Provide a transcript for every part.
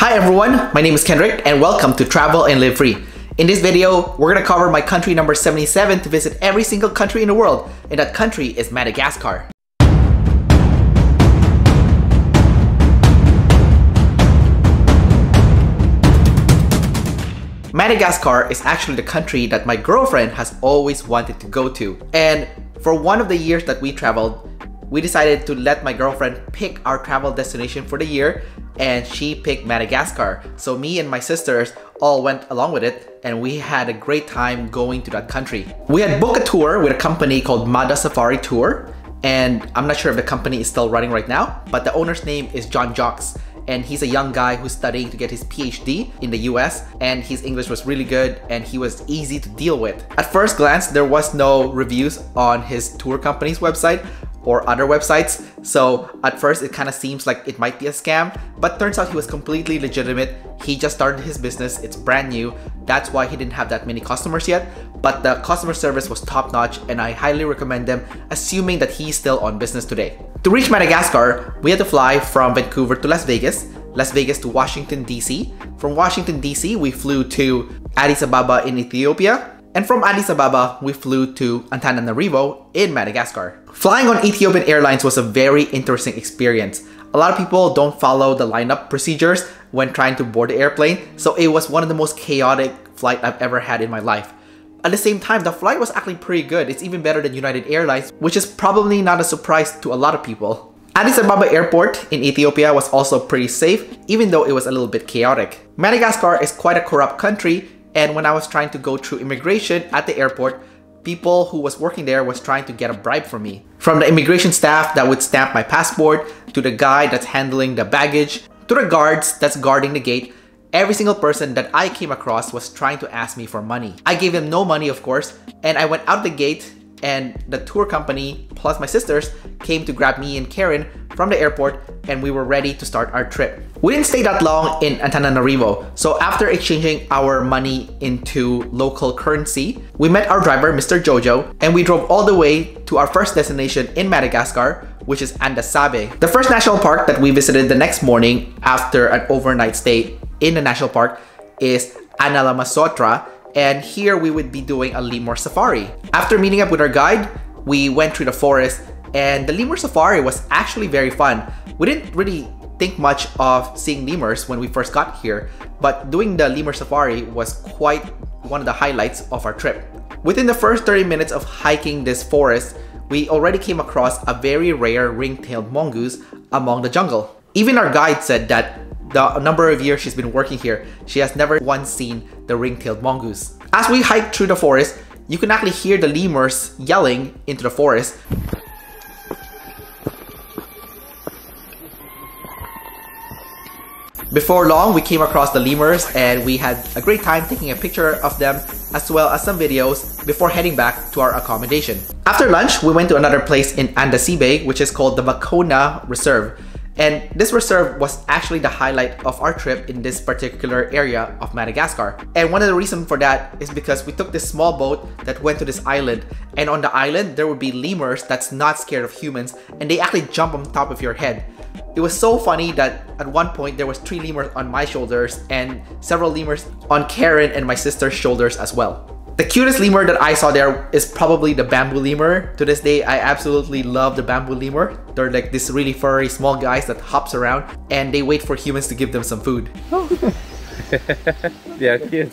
Hi everyone, my name is Kendrick and welcome to Travel and Live Free. In this video, we're gonna cover my country number 77 to visit every single country in the world, and that country is Madagascar. Madagascar is actually the country that my girlfriend has always wanted to go to. And for one of the years that we traveled, we decided to let my girlfriend pick our travel destination for the year, and she picked Madagascar. So me and my sisters all went along with it, and we had a great time going to that country. We had booked a tour with a company called Mada Safari Tour, and I'm not sure if the company is still running right now, but the owner's name is John Jocks. And he's a young guy who's studying to get his PhD in the US, and his English was really good and he was easy to deal with. At first glance, there was no reviews on his tour company's website or other websites, so at first it kind of seems like it might be a scam, but turns out he was completely legitimate. He just started his business, it's brand new, that's why he didn't have that many customers yet, but the customer service was top-notch and I highly recommend them, assuming that he's still on business today. To reach Madagascar, we had to fly from Vancouver to Las Vegas to Washington DC. From Washington DC, we flew to Addis Ababa in Ethiopia, and from Addis Ababa, we flew to Antananarivo in Madagascar. Flying on Ethiopian Airlines was a very interesting experience. A lot of people don't follow the lineup procedures when trying to board the airplane, so it was one of the most chaotic flights I've ever had in my life. At the same time, the flight was actually pretty good. It's even better than United Airlines, which is probably not a surprise to a lot of people. Addis Ababa Airport in Ethiopia was also pretty safe, even though it was a little bit chaotic. Madagascar is quite a corrupt country, and when I was trying to go through immigration at the airport, people who was working there was trying to get a bribe from me. From the immigration staff that would stamp my passport, to the guy that's handling the baggage, to the guards that's guarding the gate, every single person that I came across was trying to ask me for money. I gave them no money, of course, and I went out the gate, and the tour company plus my sisters came to grab me and Karen from the airport, and we were ready to start our trip. We didn't stay that long in Antananarivo, so after exchanging our money into local currency, we met our driver, Mr. Jojo, and we drove all the way to our first destination in Madagascar, which is Andasibe. The first national park that we visited the next morning after an overnight stay in the national park is Analamazoatra, and here we would be doing a lemur safari. After meeting up with our guide, we went through the forest, and the lemur safari was actually very fun. We didn't really think much of seeing lemurs when we first got here, but doing the lemur safari was quite one of the highlights of our trip. Within the first 30 minutes of hiking this forest, we already came across a very rare ring-tailed mongoose among the jungle. Even our guide said that the number of years she's been working here, she has never once seen the ring-tailed mongoose. As we hiked through the forest, you can actually hear the lemurs yelling into the forest. Before long, we came across the lemurs and we had a great time taking a picture of them as well as some videos before heading back to our accommodation. After lunch, we went to another place in Andasibe, which is called the Vakona Reserve. And this reserve was actually the highlight of our trip in this particular area of Madagascar. And one of the reasons for that is because we took this small boat that went to this island, and on the island there would be lemurs that's not scared of humans, and they actually jump on top of your head. It was so funny that at one point there was 3 lemurs on my shoulders and several lemurs on Karen and my sister's shoulders as well. The cutest lemur that I saw there is probably the bamboo lemur. To this day, I absolutely love the bamboo lemur. They're like these really furry small guys that hops around and they wait for humans to give them some food. They are cute.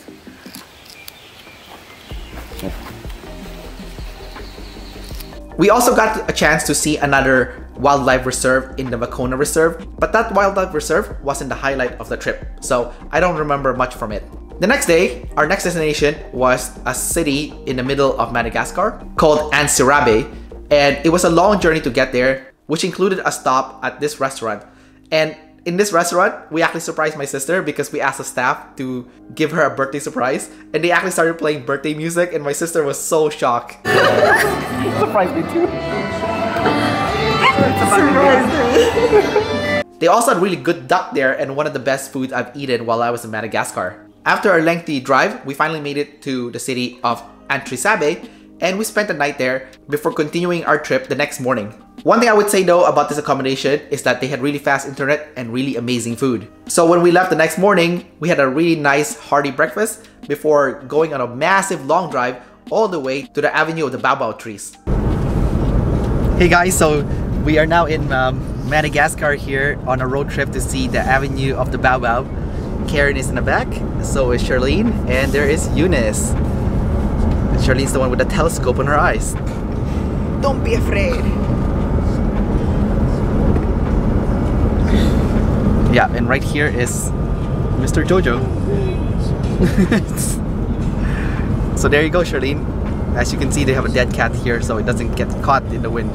We also got a chance to see another wildlife reserve in the Vakona Reserve, but that wildlife reserve wasn't the highlight of the trip, so I don't remember much from it. The next day, our next destination was a city in the middle of Madagascar called Antrisabe, and it was a long journey to get there, which included a stop at this restaurant. And in this restaurant, we actually surprised my sister because we asked the staff to give her a birthday surprise, and they actually started playing birthday music, and my sister was so shocked. Surprised me too. They also had really good duck there and one of the best food I've eaten while I was in Madagascar. After a lengthy drive, we finally made it to the city of Antrisabe, and we spent the night there before continuing our trip the next morning. One thing I would say though about this accommodation is that they had really fast internet and really amazing food. So when we left the next morning, we had a really nice hearty breakfast before going on a massive long drive all the way to the avenue of the Baobab trees. Hey guys, so we are now in Madagascar here on a road trip to see the avenue of the Baobab. Karen is in the back, so is Charlene, and there is Eunice. And Charlene's the one with the telescope on her eyes. Don't be afraid. Yeah, and right here is Mr. Jojo. So there you go, Charlene. As you can see, they have a dead cat here so it doesn't get caught in the wind.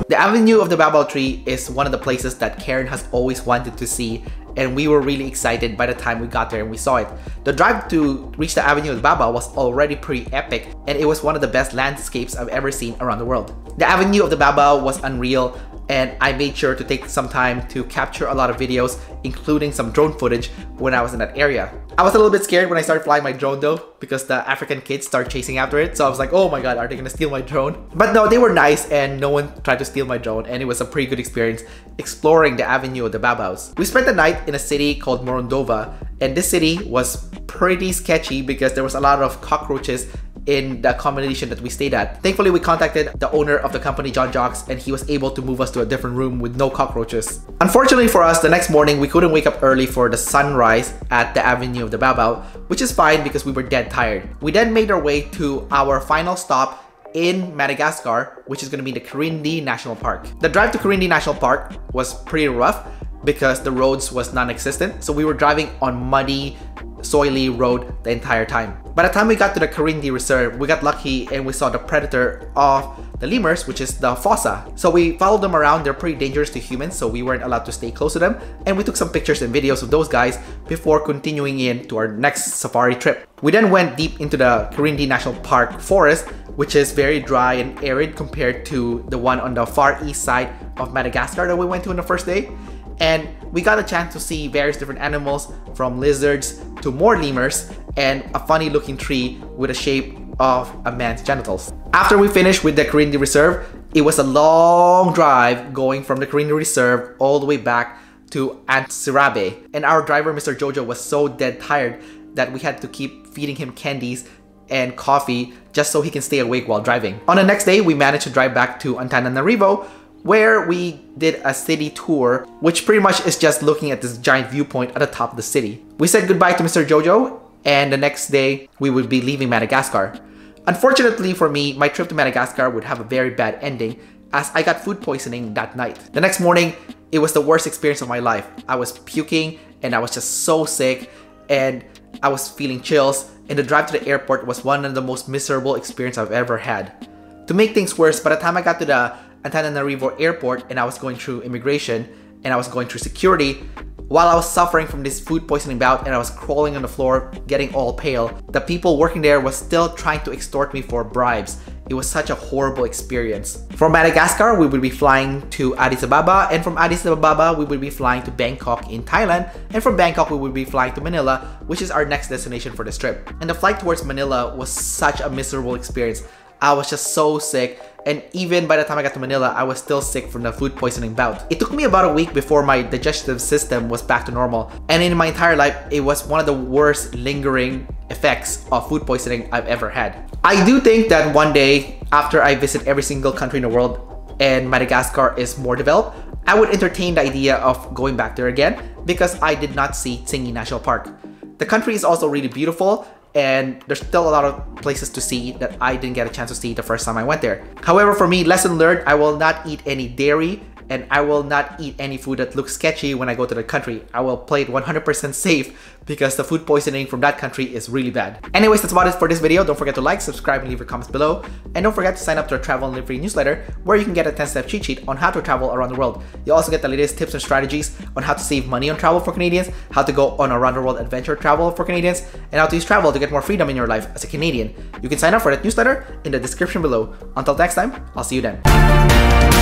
The avenue of the Baobab tree is one of the places that Karen has always wanted to see, and we were really excited by the time we got there and we saw it. The drive to reach the avenue of the Baobab was already pretty epic, and it was one of the best landscapes I've ever seen around the world. The avenue of the Baobab was unreal, and I made sure to take some time to capture a lot of videos, including some drone footage when I was in that area. I was a little bit scared when I started flying my drone though, because the African kids started chasing after it, so I was like, oh my god, are they gonna steal my drone? But no, they were nice and no one tried to steal my drone, and it was a pretty good experience exploring the avenue of the Baobabs. We spent the night in a city called Morondova, and this city was pretty sketchy because there was a lot of cockroaches in the accommodation that we stayed at. Thankfully, we contacted the owner of the company, John Jocks, and he was able to move us to a different room with no cockroaches. Unfortunately for us, the next morning, we couldn't wake up early for the sunrise at the avenue of the Baobab, which is fine because we were dead tired. We then made our way to our final stop in Madagascar, which is going to be the Kirindy National Park. The drive to Kirindy National Park was pretty rough because the roads was non-existent, so we were driving on muddy, soily road the entire time. By the time we got to the Kirindy Reserve, we got lucky and we saw the predator of the lemurs, which is the fossa. So we followed them around. They're pretty dangerous to humans, so we weren't allowed to stay close to them, and we took some pictures and videos of those guys before continuing in to our next safari trip. We then went deep into the Kirindy National Park forest, which is very dry and arid compared to the one on the far east side of Madagascar that we went to on the first day. And we got a chance to see various different animals, from lizards to more lemurs, and a funny looking tree with a shape of a man's genitals. After we finished with the Kirindy Reserve, it was a long drive going from the Kirindy Reserve all the way back to Antrisabe. And our driver, Mr. Jojo, was so dead tired that we had to keep feeding him candies and coffee just so he can stay awake while driving. On the next day, we managed to drive back to Antananarivo, where we did a city tour, which pretty much is just looking at this giant viewpoint at the top of the city. We said goodbye to Mr. Jojo, and the next day we would be leaving Madagascar. Unfortunately for me, my trip to Madagascar would have a very bad ending as I got food poisoning that night. The next morning, it was the worst experience of my life. I was puking and I was just so sick and I was feeling chills, and the drive to the airport was one of the most miserable experiences I've ever had. To make things worse, by the time I got to the Antananarivo airport and I was going through immigration and I was going through security, while I was suffering from this food poisoning bout and I was crawling on the floor getting all pale, the people working there was still trying to extort me for bribes. It was such a horrible experience. From Madagascar, we would be flying to Addis Ababa, and from Addis Ababa, we would be flying to Bangkok in Thailand, and from Bangkok, we would be flying to Manila, which is our next destination for this trip. And the flight towards Manila was such a miserable experience. I was just so sick, and even by the time I got to Manila, I was still sick from the food poisoning bout. It took me about a week before my digestive system was back to normal, and in my entire life, it was one of the worst lingering effects of food poisoning I've ever had. I do think that one day, after I visit every single country in the world and Madagascar is more developed, I would entertain the idea of going back there again, because I did not see Tsingy National Park. The country is also really beautiful, and there's still a lot of places to see that I didn't get a chance to see the first time I went there. However, for me, lesson learned, I will not eat any dairy and I will not eat any food that looks sketchy when I go to the country. I will play it 100% safe because the food poisoning from that country is really bad. Anyways, that's about it for this video. Don't forget to like, subscribe, and leave your comments below. And don't forget to sign up to our Travel and Live Free newsletter, where you can get a 10-step cheat sheet on how to travel around the world. You'll also get the latest tips and strategies on how to save money on travel for Canadians, how to go on a around the world adventure travel for Canadians, and how to use travel to get more freedom in your life as a Canadian. You can sign up for that newsletter in the description below. Until next time, I'll see you then.